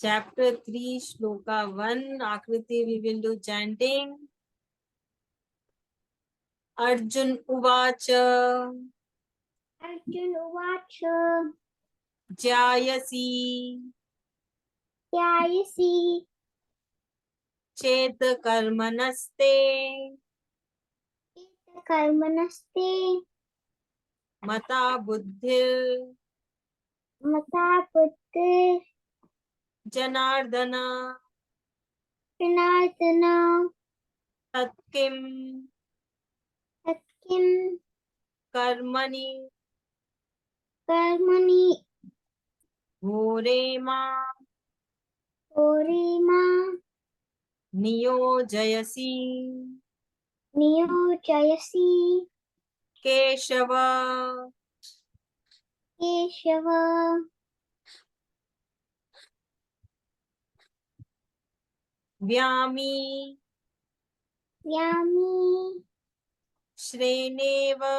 Chapter 3, Sloka 1. Akriti, we will do chanting. Arjun Uvacha. Arjun Uvacha. Jayasi. Jayasi. Chet Karmanaste. Karmanaste. Mata Buddhir. Mata Buddhir. Janardana. Pranardana. Tatkim. Tatkim. Karmani. Karmani. Bhorema. Orima. Niyojayasi. Niyojayasi. Keshava. Keshava. Vyami. Vyami. Shreneva.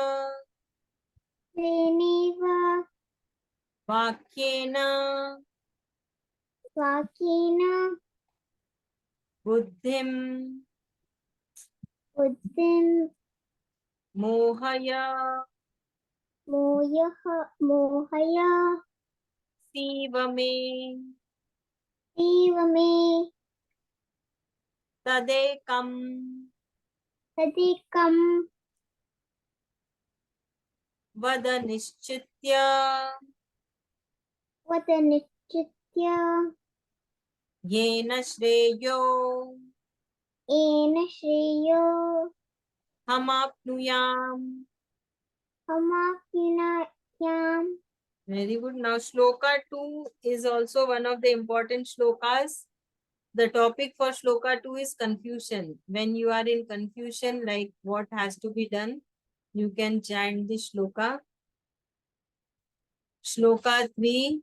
Reneva. Vakyena. Vakina. Buddhim. Buddhim. Mohaya. Mohaya. Sivame. Devame. Tadekam. Sadikam. Vada Nishchitya. Vadanitya. Yena Shreyo. Ena Shreyo. Hamapnuyam. Hamakinatyam. Very good. Now, Shloka 2 is also one of the important shlokas. The topic for Shloka 2 is confusion. When you are in confusion, like what has to be done, you can chant this shloka. Shloka 3.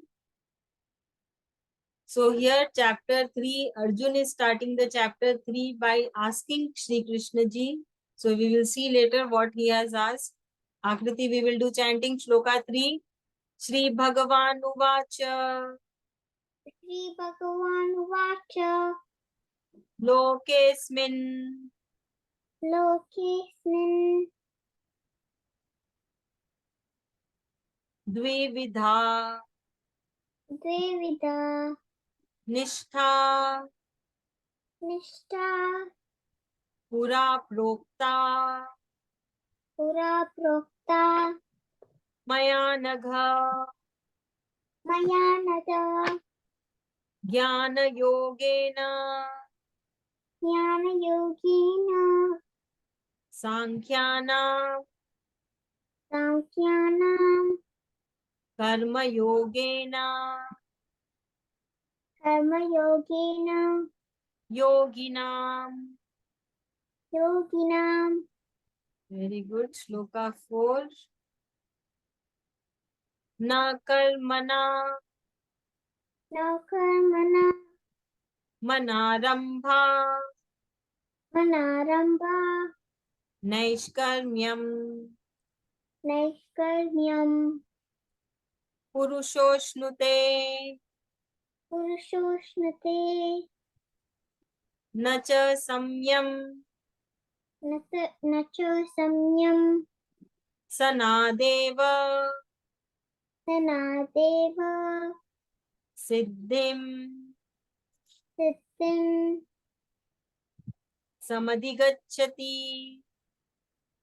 So here, chapter 3, Arjun is starting the chapter 3 by asking Shri Krishna Ji. So we will see later what he has asked. Akriti, we will do chanting Shloka 3. Shri Bhagavan Uvacha. Shri Bhagavan Uvacha. Lokesmin. Lokesmin. Dvividha. Devida. Nishtha. Nishta. Pura Prokta. Pura Prokta. Maya Nagha. Mayanada. Jnana Yogena. Jnana Yogina. Sankhyanam. Sankhyanam. Karma Yogena. Karma Yogina. Yoginam. Yoginam. Very good. Shloka 4. Na karmana. Nakarmana. Manarambha. Manarambha. Naishkarmyam. Naikarmyam. Purushoshnute. Purushoshnate. Nacha samyam. Nacha samyam. Sanadeva. Sanadeva. Siddhim. Siddhim. Samadhigacchati.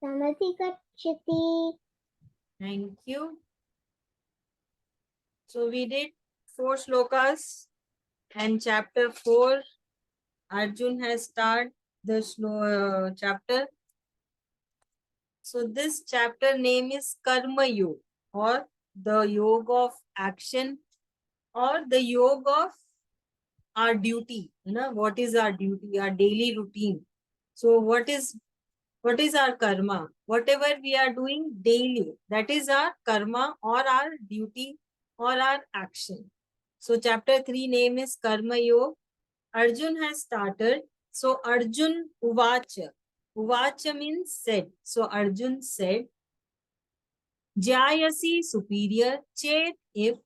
Samadhigacchati. Thank you. So we did 4 shlokas and chapter 4. Arjun has started the chapter. So this chapter name is Karma Yoga, or the yoga of action, or the yoga of our duty. You know, what is our duty, our daily routine. So what is our karma? Whatever we are doing daily, that is our karma or our duty or our action. So chapter 3 name is Karma Yoga. Arjun has started. So Arjun Uvacha. Uvacha means said. So Arjun said, Jayasi superior, chet if,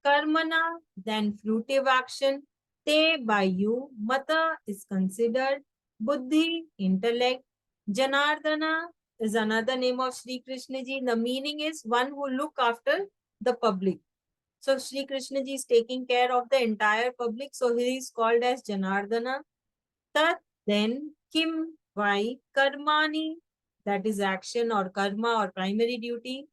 karmana then fruitive action, Te by you, Mata is considered, Buddhi, intellect, Janardana is another name of Sri Krishna ji. The meaning is one who look after the public. So Sri Krishna ji is taking care of the entire public. So he is called as Janardana. Tat, then, Kim, why, Karmani, that is action or karma or primary duty.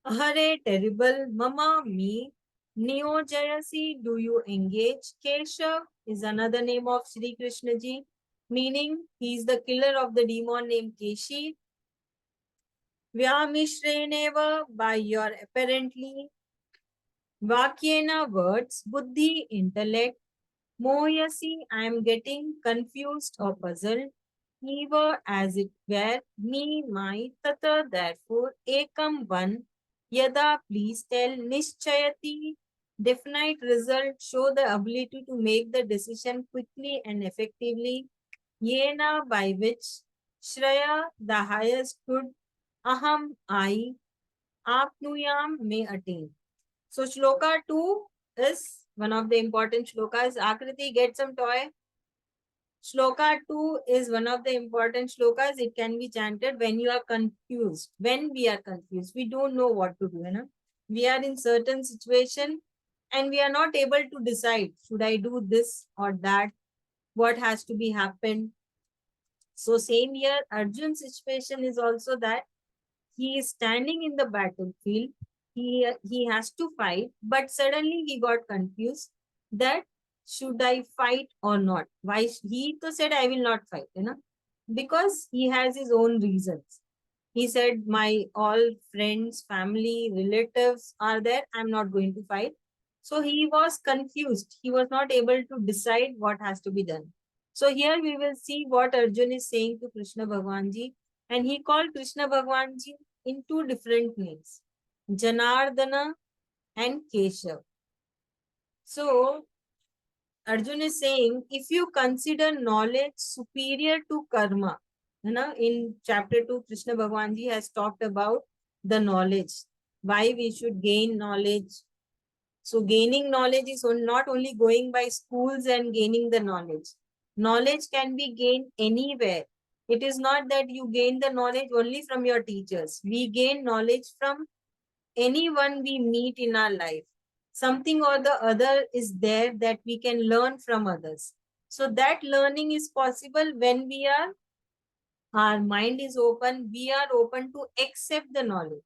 Hare, terrible, Mama, me. Niyojayasi, do you engage? Keshav is another name of Sri Krishna ji, meaning he is the killer of the demon named Keshi. Vyamishreneva, by your apparently. Vakyena, words. Buddhi, intellect. Moyasi, I am getting confused or puzzled. Eva, as it were, me, my, tata, therefore, ekam, one. Yada, please tell, nishchayati, definite result, show the ability to make the decision quickly and effectively. Yena, by which, Shraya, the highest good, aham, I, apnuyam, may attain. So, Shloka 2 is one of the important shlokas. Akriti, get some toy. Shloka 2 is one of the important shlokas. It can be chanted when you are confused. When we are confused, we don't know what to do. You know? We are in certain situation and we are not able to decide, should I do this or that? What has to be happened? So same here, Arjun's situation is also that he is standing in the battlefield. He has to fight, but suddenly he got confused that should I fight or not? Why he to said I will not fight, you know, because he has his own reasons. He said my all friends, family, relatives are there. I'm not going to fight. So he was confused. He was not able to decide what has to be done. So here we will see what Arjun is saying to Krishna Bhagwan Ji. And he called Krishna Bhagwan Ji in two different names, Janardana and Keshav. So Arjun is saying, if you consider knowledge superior to karma, you know, in chapter 2, Krishna Bhagwan Ji has talked about the knowledge, why we should gain knowledge. So gaining knowledge is not only going by schools and gaining the knowledge. Knowledge can be gained anywhere. It is not that you gain the knowledge only from your teachers. We gain knowledge from anyone we meet in our life. Something or the other is there that we can learn from others. So that learning is possible when our mind is open, we are open to accept the knowledge.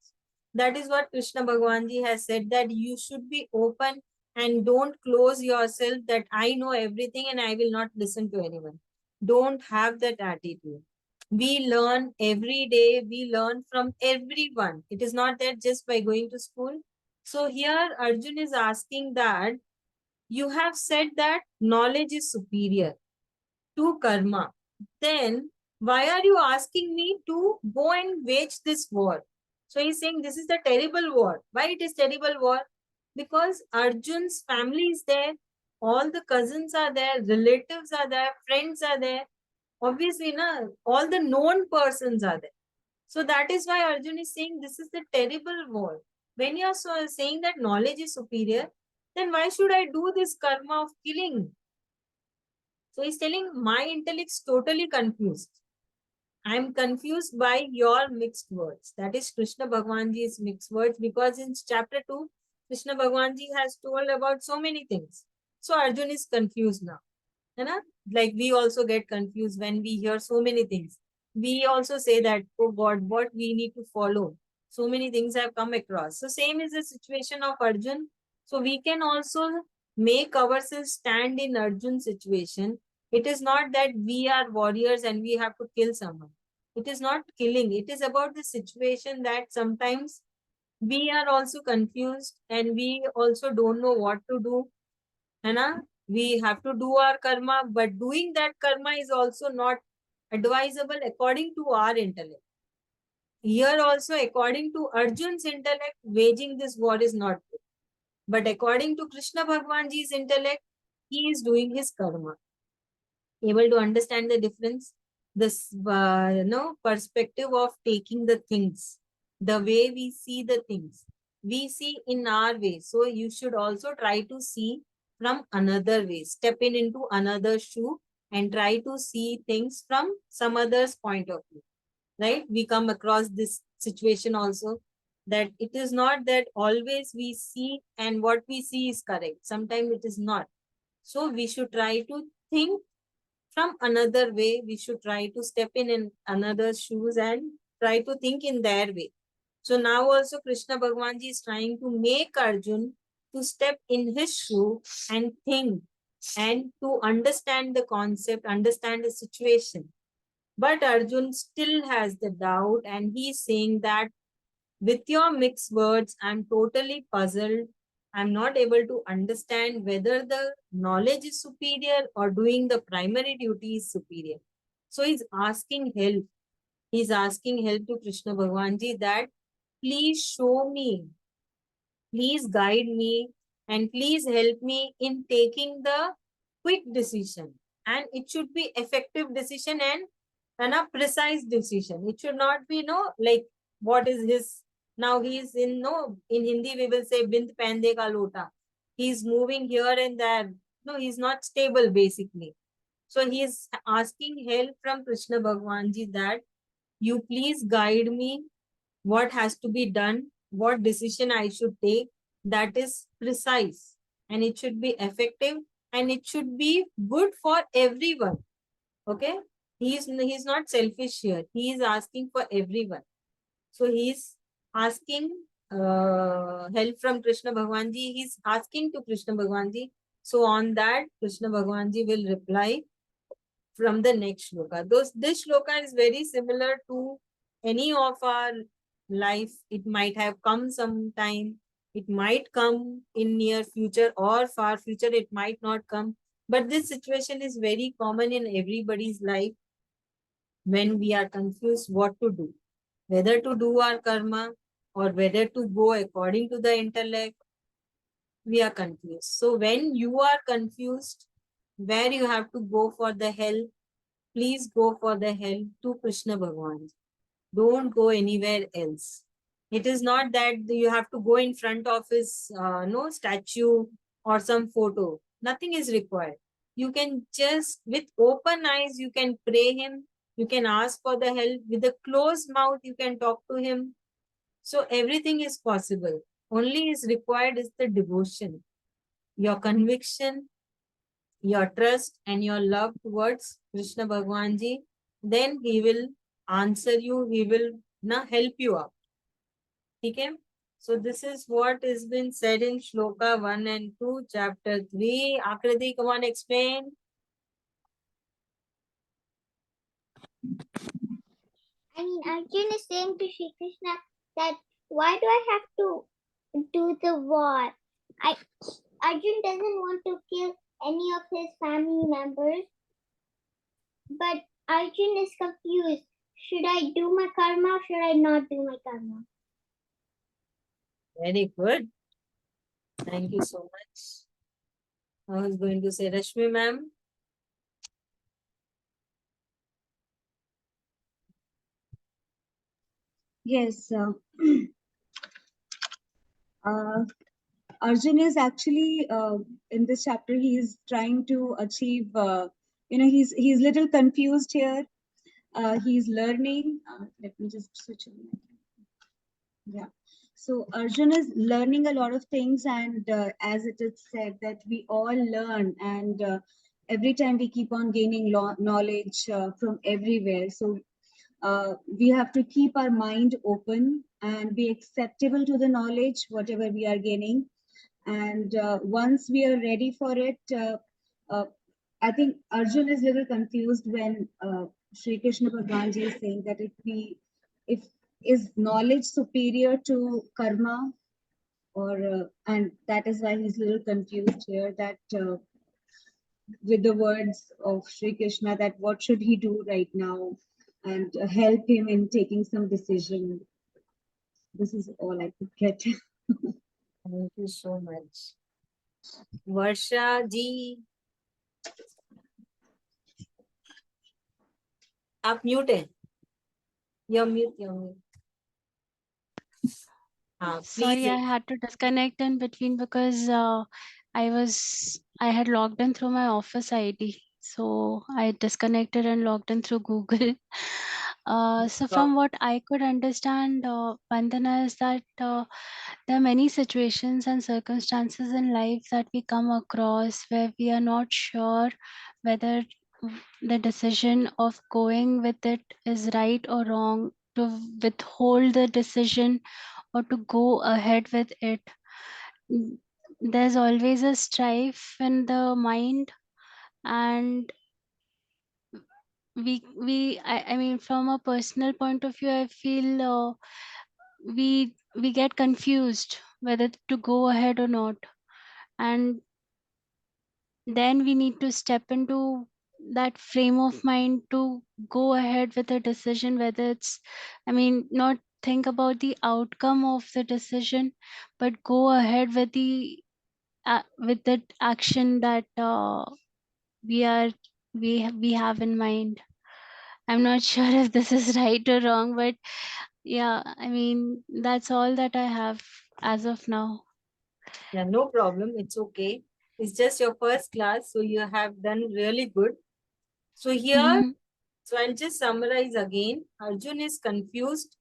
That is what Krishna Bhagwan Ji has said, that you should be open and don't close yourself that I know everything and I will not listen to anyone. Don't have that attitude. We learn every day, we learn from everyone. It is not that just by going to school. So here Arjun is asking that you have said that knowledge is superior to karma. Then why are you asking me to go and wage this war? So he's saying this is the terrible war. Why it is terrible war? Because Arjun's family is there, all the cousins are there, relatives are there, friends are there. Obviously, na, all the known persons are there. So that is why Arjun is saying this is the terrible war. When you are saying that knowledge is superior, then why should I do this karma of killing? So he's telling my intellect is totally confused. I am confused by your mixed words. That is Krishna Bhagwan Ji's mixed words, because in chapter 2, Krishna Bhagwan Ji has told about so many things. So Arjun is confused now. You know? Like we also get confused when we hear so many things. We also say that, oh God, what we need to follow. So many things have come across. So same is the situation of Arjun. So we can also make ourselves stand in Arjun's situation. It is not that we are warriors and we have to kill someone. It is not killing. It is about the situation that sometimes we are also confused and we also don't know what to do. And we have to do our karma, but doing that karma is also not advisable according to our intellect. Here also, according to Arjun's intellect, waging this war is not good. But according to Krishna Bhagwan Ji's intellect, he is doing his karma. Able to understand the difference? This perspective of taking the things, the way we see the things, we see in our way. So you should also try to see from another way. Step in into another shoe and try to see things from some other's point of view. Right? We come across this situation also, that it is not that always we see and what we see is correct. Sometimes it is not. So we should try to think from another way. We should try to step in another's shoes and try to think in their way. So now also Krishna Bhagwan Ji is trying to make Arjun to step in his shoe and think and to understand the concept, understand the situation. But Arjun still has the doubt and he's saying that with your mixed words, I'm totally puzzled. I'm not able to understand whether the knowledge is superior or doing the primary duty is superior. So he's asking help. He's asking help to Krishna Bhagwan Ji that please show me, please guide me, and please help me in taking the quick decision. And it should be effective decision and a precise decision. It should not be like what is his. Now he is in in Hindi we will say bind pehn ka lota. He's moving here and there. No, he's not stable basically. So he is asking help from Krishna Bhagwan Ji that you please guide me what has to be done, what decision I should take that is precise and it should be effective and it should be good for everyone. Okay? He's not selfish here. He is asking for everyone. So he's asking help from Krishna Bhagwan Ji. He's asking to Krishna Bhagwan Ji. So on that, Krishna Bhagwan Ji will reply from the next shloka. This shloka is very similar to any of our life. It might have come sometime. It might come in near future or far future. It might not come. But this situation is very common in everybody's life when we are confused what to do. Whether to do our karma or whether to go according to the intellect, we are confused. So when you are confused, where you have to go for the help, please go for the help to Krishna Bhagwan. Don't go anywhere else. It is not that you have to go in front of his no statue or some photo. Nothing is required. You can just with open eyes, you can pray him. You can ask for the help. With a closed mouth, you can talk to him. So everything is possible. Only is required is the devotion, your conviction, your trust and your love towards Krishna Bhagwan Ji, then he will answer you, he will help you out. Okay? So this is what has been said in Shloka 1 and 2, chapter 3. Akriti, come on, explain. I mean, Arjun is saying to Shri Krishna that why do I have to do the war? Arjun doesn't want to kill any of his family members, but Arjun is confused. Should I do my karma or should I not do my karma? Very good. Thank you so much. I was going to say Rashmi ma'am. Yes, Arjun is actually in this chapter. He is trying to achieve. He's little confused here. He's learning. Let me just switch on. Yeah. So Arjun is learning a lot of things, and as it is said that we all learn, and every time we keep on gaining knowledge from everywhere. So we have to keep our mind open and be acceptable to the knowledge, whatever we are gaining. And once we are ready for it, I think Arjun is a little confused when Sri Krishna Bhagwan Ji is saying that if is knowledge superior to karma, or and that is why he's a little confused here, that with the words of Sri Krishna, that what should he do right now, and help him in taking some decision. This is all I could get. Thank you so much. Varsha ji. आप mute है. You're mute. Sorry, I had to disconnect in between because I had logged in through my office ID. So I disconnected and logged in through Google. So from what I could understand, Vandana, is that there are many situations and circumstances in life that we come across where we are not sure whether the decision of going with it is right or wrong, to withhold the decision or to go ahead with it. There's always a strife in the mind, and I mean, from a personal point of view, I feel we get confused whether to go ahead or not, and then we need to step into that frame of mind to go ahead with a decision, whether it's, I mean, not think about the outcome of the decision, but go ahead with that action that we are we have in mind. I'm not sure if this is right or wrong, but yeah, I mean, that's all that I have as of now. Yeah, no problem. It's okay. It's just your first class, so you have done really good. So here, Mhm. so I'll just summarize again. Arjun is confused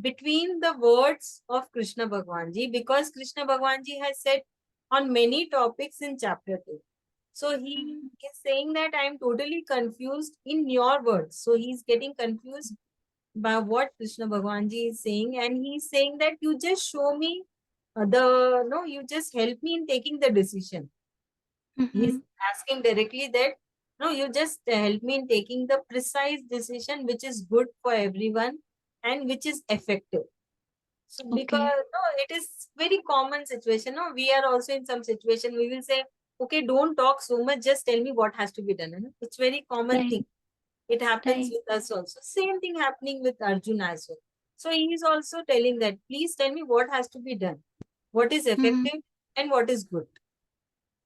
between the words of Krishna Bhagwan Ji, because Krishna Bhagwan Ji has said on many topics in chapter 2. So he is saying that I'm totally confused in your words. So he's getting confused by what Krishna Bhagwan Ji is saying, and he's saying that you just show me you just help me in taking the decision. He's Mhm. asking directly that, no, you just help me in taking the precise decision which is good for everyone and which is effective. So Okay. because no, it is very common situation. No, we are also in some situation. We will say, okay, don't talk so much. Just tell me what has to be done. No? It's very common Right. thing. It happens Right. with us also. Same thing happening with Arjun as well. So he is also telling that, please tell me what has to be done, what is Mhm. effective and what is good.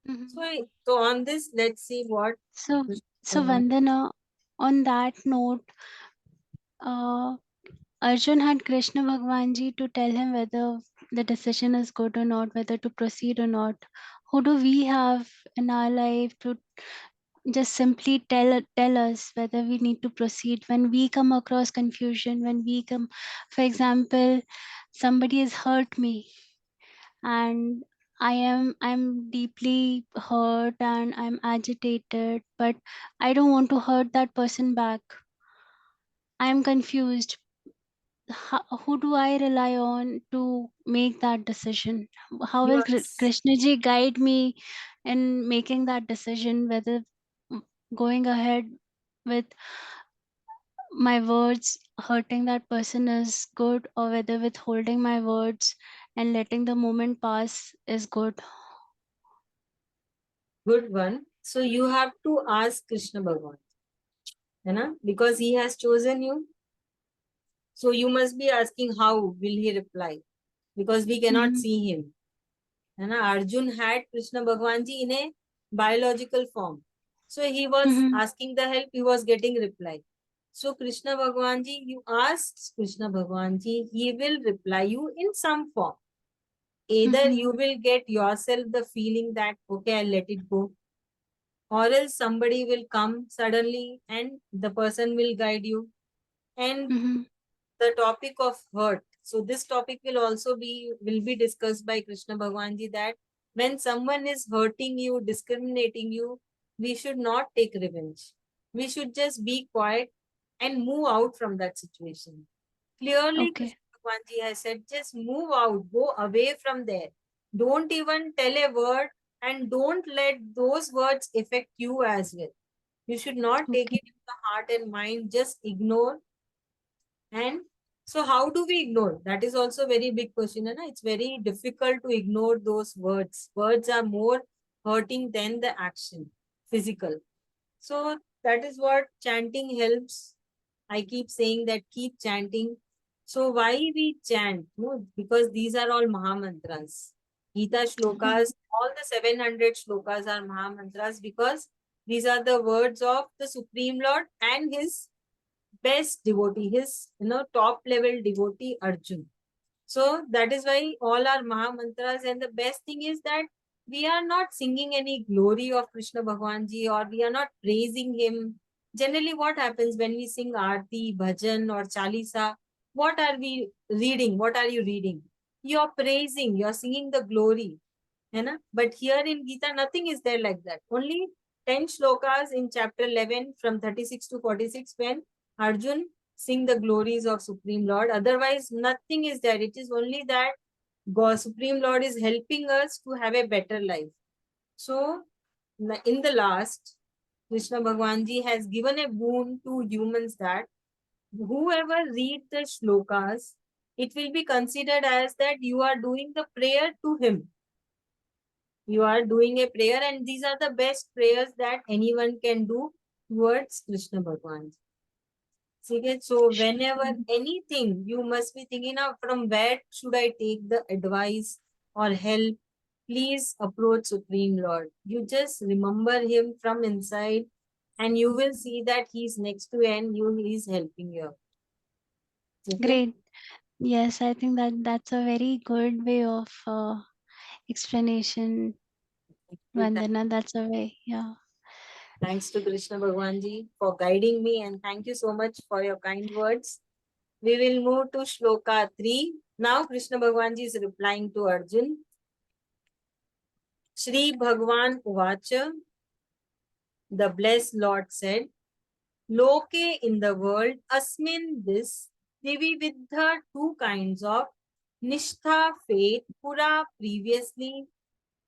So, Mhm. so on this, let's see what So, Krishna so Bhagwan. Vandana, on that note, Arjun had Krishna Bhagwan Ji to tell him whether the decision is good or not, whether to proceed or not. Who do we have in our life to just simply tell us whether we need to proceed when we come across confusion, when we come, for example, somebody has hurt me and I'm deeply hurt and I'm agitated, but I don't want to hurt that person back. I'm confused. Who do I rely on to make that decision? How You will are, Krishna ji guide me in making that decision, whether going ahead with my words hurting that person is good, or whether withholding my words and letting the moment pass is good? good one. So you have to ask Krishna Bhagwan, you know, because he has chosen you. So you must be asking how will he reply, because we cannot Mhm. see him. You know, Arjun had Krishna Bhagwan Ji in a biological form. So he was Mhm. asking the help, he was getting reply. So Krishna Bhagwan Ji, you ask Krishna Bhagwan Ji, he will reply you in some form. Either Mhm. you will get yourself the feeling that, okay, I'll let it go, or else somebody will come suddenly and the person will guide you. And Mhm. the topic of hurt. So this topic will be discussed by Krishna Bhagwan Ji, that when someone is hurting you, discriminating you, we should not take revenge. We should just be quiet and move out from that situation. Clearly, Okay. Krishna Bhagwan Ji has said, just move out, go away from there. Don't even tell a word, and don't let those words affect you as well. You should not take Okay. it in the heart and mind, just ignore. And so how do we ignore? That is also a very big question. And it's very difficult to ignore those words. Words are more hurting than the action, physical. So that is what chanting helps. I keep saying that keep chanting. So why we chant? No, because these are all Mahamantras. Gita shlokas, all the 700 shlokas are Mahamantras, because these are the words of the Supreme Lord and his best devotee, his top level devotee Arjun. So that is why all are Maha mantras, and the best thing is that we are not singing any glory of Krishna Bhagwan Ji, or we are not praising him. Generally, what happens when we sing Aarti, Bhajan or Chalisa? What are we reading? What are you reading? You're praising, you're singing the glory. है ना? But here in Gita, nothing is there like that. Only 10 shlokas in chapter 11 from 36 to 46 when Arjun sing the glories of Supreme Lord. Otherwise, nothing is there. It is only that God, Supreme Lord is helping us to have a better life. So, in the last, Krishna Bhagwan Ji has given a boon to humans that whoever read the shlokas, it will be considered as that you are doing the prayer to him. You are doing a prayer, and these are the best prayers that anyone can do towards Krishna Bhagwan. Okay, so whenever anything, you must be thinking of from where should I take the advice or help. Please approach Supreme Lord. You just remember him from inside, and you will see that he's next to you, he is helping you. Okay? Great. Yes, I think that's a very good way of explanation, Vandana. That's a way, yeah. Thanks to Krishna Bhagwan Ji for guiding me, and thank you so much for your kind words. We will move to Shloka 3. Now Krishna Bhagwan Ji is replying to Arjun. Shri Bhagwan Uvacha, the blessed Lord said, Loke in the world, asmin this, Divividha, two kinds of Nishtha, faith, Pura, previously,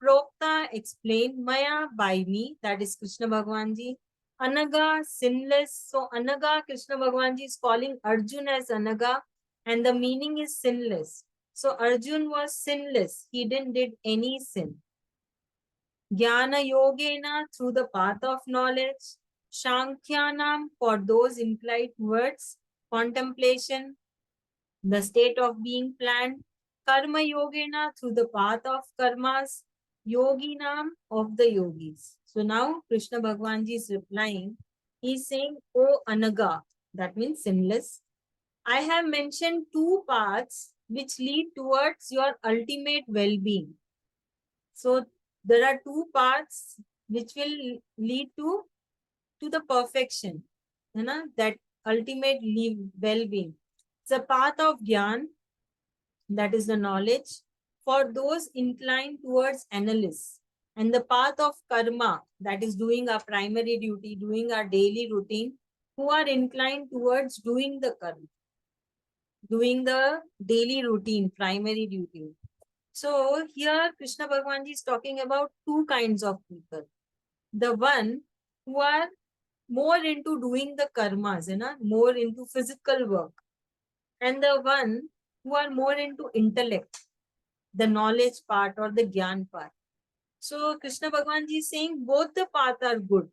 Prokta, explained, Maya, by me, that is Krishna Bhagwan Ji, Anaga, sinless. So Anaga, Krishna Bhagwan Ji is calling Arjun as Anaga, and the meaning is sinless. So Arjun was sinless. He didn't did any sin. Jnana Yogena, through the path of knowledge. Shankhyanam, for those implied words. Contemplation, the state of being planned. Karma Yogena, through the path of karmas. Yoginam, of the yogis. So now Krishna Bhagwan Ji is replying. He is saying, O Anaga, that means sinless. I have mentioned two paths which lead towards your ultimate well-being. So there are two paths which will lead to the perfection, that ultimate well-being. The path of Gyan, that is the knowledge, for those inclined towards analysis, and the path of karma, that is doing our primary duty, doing our daily routine, who are inclined towards doing the karma, doing the daily routine, primary duty. So here Krishna Bhagwan Ji is talking about two kinds of people. The one who are more into doing the karmas, more into physical work. And the one who are more into intellect, the knowledge part or the Gyan part. So Krishna Bhagwan Ji is saying both the paths are good.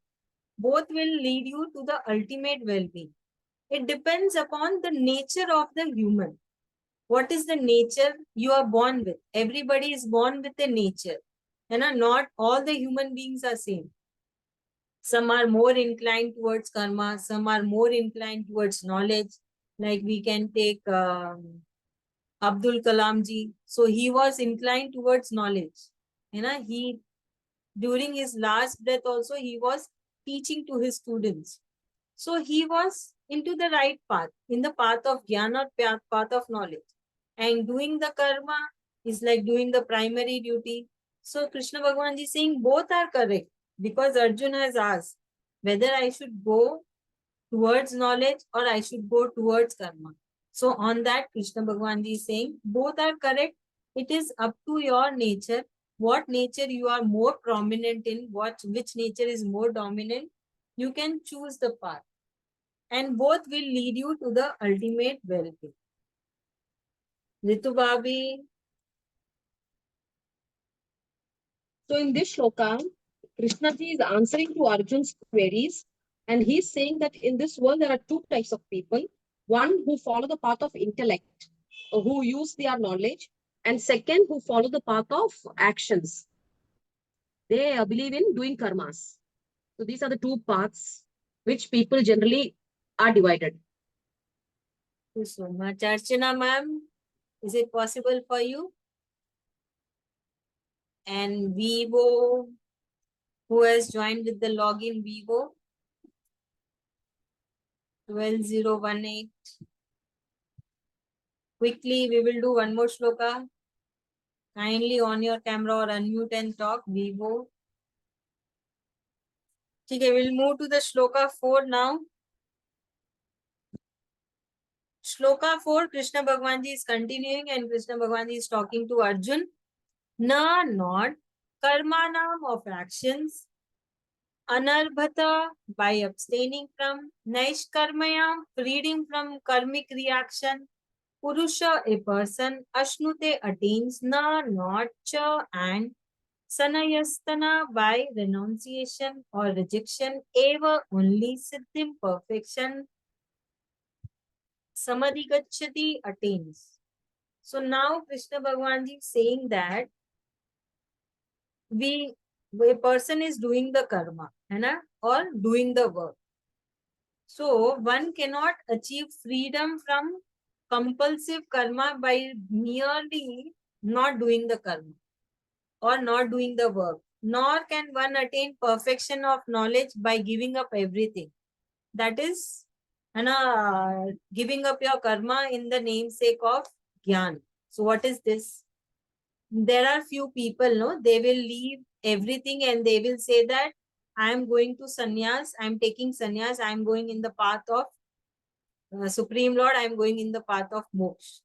Both will lead you to the ultimate well-being. It depends upon the nature of the human. What is the nature you are born with? Everybody is born with a nature. Not all the human beings are same. Some are more inclined towards karma, some are more inclined towards knowledge. Like we can take Abdul Kalam ji. So he was inclined towards knowledge. He, during his last breath also, he was teaching to his students. So he was into the right path, in the path of jnana, path of knowledge. And doing the karma is like doing the primary duty. So Krishna Bhagwan Ji is saying both are correct, because Arjuna has asked whether I should go towards knowledge or I should go towards karma. So on that, Krishna Bhagwan Ji is saying both are correct. It is up to your nature, what nature you are more prominent in, which nature is more dominant. You can choose the path, and both will lead you to the ultimate well-being. Ritu Bhabi. So in this shloka, Krishna ji is answering to Arjun's queries, and he's saying that in this world there are two types of people. One who follow the path of intellect, who use their knowledge, and second who follow the path of actions. They believe in doing karmas. So these are the two paths which people generally are divided. Thank you so much. Archana ma'am, is it possible for you? And Vivo, who has joined with the login Vivo? 12018. Quickly, we will do one more shloka. Kindly on your camera or unmute and talk, Vivo. Okay, we'll move to the shloka 4 now. Shloka 4, Krishna Bhagwan Ji is continuing and Krishna Bhagwan Ji is talking to Arjun. Na, not karmanam of actions, anarbhata by abstaining from, naishkarmayam freedom from karmic reaction, purusha a person, ashnute attains, na, not cha and sanayastana by renunciation or rejection, eva only siddhim perfection, samadhigachati attains. So now Krishna Bhagwan Ji is saying that a person is doing the karma, है or doing the work. So one cannot achieve freedom from compulsive karma by merely not doing the karma or not doing the work. Nor can one attain perfection of knowledge by giving up everything. That is, giving up your karma in the namesake of Gyan. So what is this? There are few people, no, they will leave everything and they will say that I am going to sannyas, I am taking sannyas, I am going in the path of Supreme Lord, I am going in the path of moksha.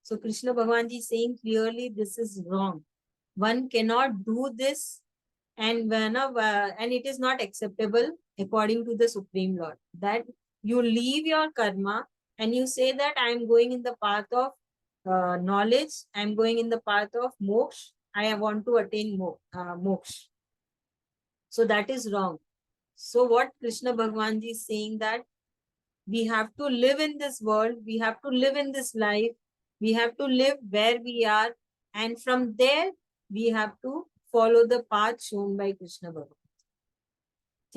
So Krishna Bhagwan Ji is saying clearly this is wrong. One cannot do this and it is not acceptable according to the Supreme Lord. That you leave your karma and you say that I am going in the path of knowledge, I am going in the path of moksha, I want to attain moksha. So that is wrong. So what Krishna Bhagwan Ji is saying that we have to live in this world, we have to live in this life, we have to live where we are, and from there we have to follow the path shown by Krishna Bhagwan.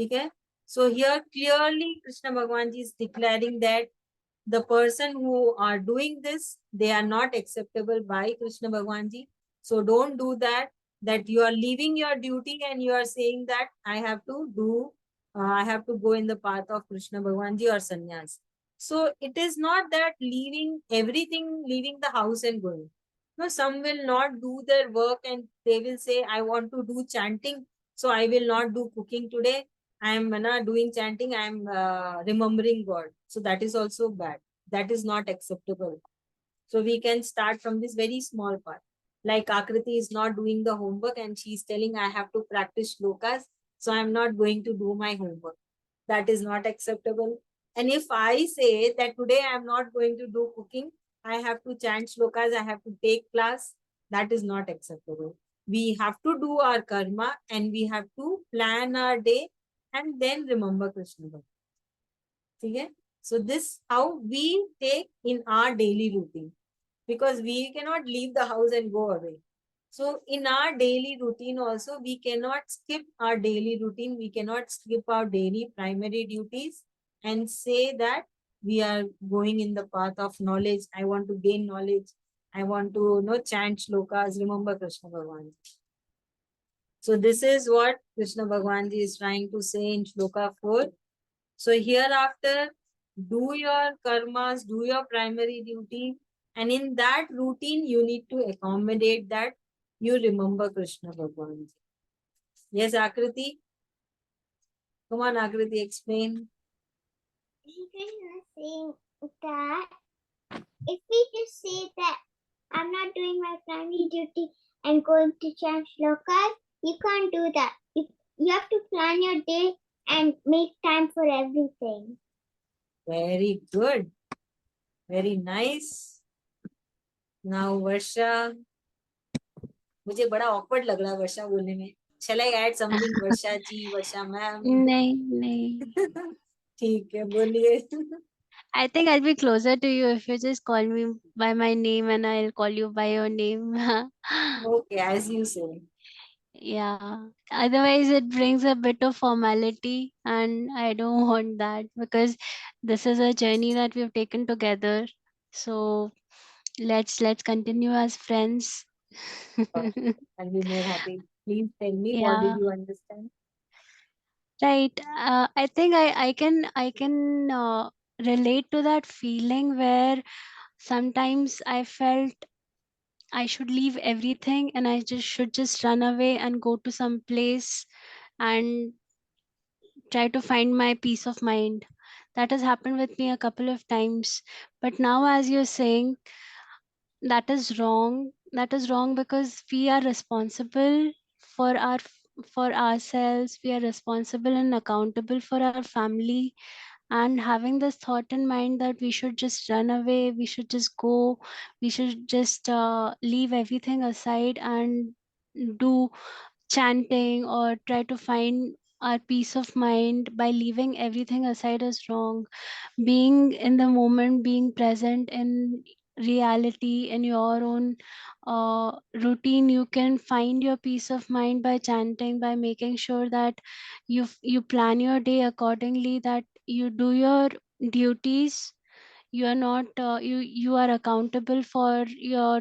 Okay? So here clearly Krishna Bhagwan Ji is declaring that the person who are doing this, they are not acceptable by Krishna Bhagwan Ji. So don't do that, that you are leaving your duty and you are saying that I have to do, I have to go in the path of Krishna Bhagwan Ji or sannyas. So it is not that leaving everything, leaving the house and going. No, some will not do their work and they will say, I want to do chanting, so I will not do cooking today. I am doing chanting, I am remembering God. So that is also bad. That is not acceptable. So we can start from this very small part. Like Akriti is not doing the homework and she is telling I have to practice shlokas, so I am not going to do my homework. That is not acceptable. And if I say that today I am not going to do cooking, I have to chant shlokas, I have to take class, that is not acceptable. We have to do our karma and we have to plan our day and then remember Krishna. Okay? So this how we take in our daily routine, because we cannot leave the house and go away. So in our daily routine also, we cannot skip our daily routine. We cannot skip our daily primary duties and say that we are going in the path of knowledge. I want to gain knowledge. I want to chant shlokas, remember Krishna Bhagwan. So this is what Krishna Bhagwan Ji is trying to say in shloka 4. So hereafter, do your karmas, do your primary duty, and in that routine, you need to accommodate that you remember Krishna Bhagwan. Yes, Akriti? Come on, Akriti, explain. Shri Krishna is saying that if we just say that I'm not doing my primary duty and going to chant shlokas, you can't do that. You have to plan your day and make time for everything. Very good. Very nice. Now, Varsha. मुझे बड़ा awkward लग रहा है वर्षा बोलने में. Shall I add something, Varsha ji, Varsha ma'am? नहीं. ठीक है, बोलिए. I think I'll be closer to you if you just call me by my name and I'll call you by your name. Okay, as you say. Yeah. Otherwise, it brings a bit of formality, and I don't want that because this is a journey that we've taken together. So let's continue as friends. I'll be more happy. Please tell me, what did Yeah, you understand? right. I think I can relate to that feeling where sometimes I felt I should leave everything and I just should just run away and go to some place and try to find my peace of mind. That has happened with me a couple of times. But now, as you're saying, that is wrong. That is wrong because we are responsible for for ourselves. We are responsible and accountable for our family. And having this thought in mind that we should just run away, we should just go, we should just leave everything aside and do chanting or try to find our peace of mind by leaving everything aside is wrong. Being in the moment, being present in reality, in your own routine, you can find your peace of mind by chanting, by making sure that you plan your day accordingly, that you do your duties. You are not you are accountable for your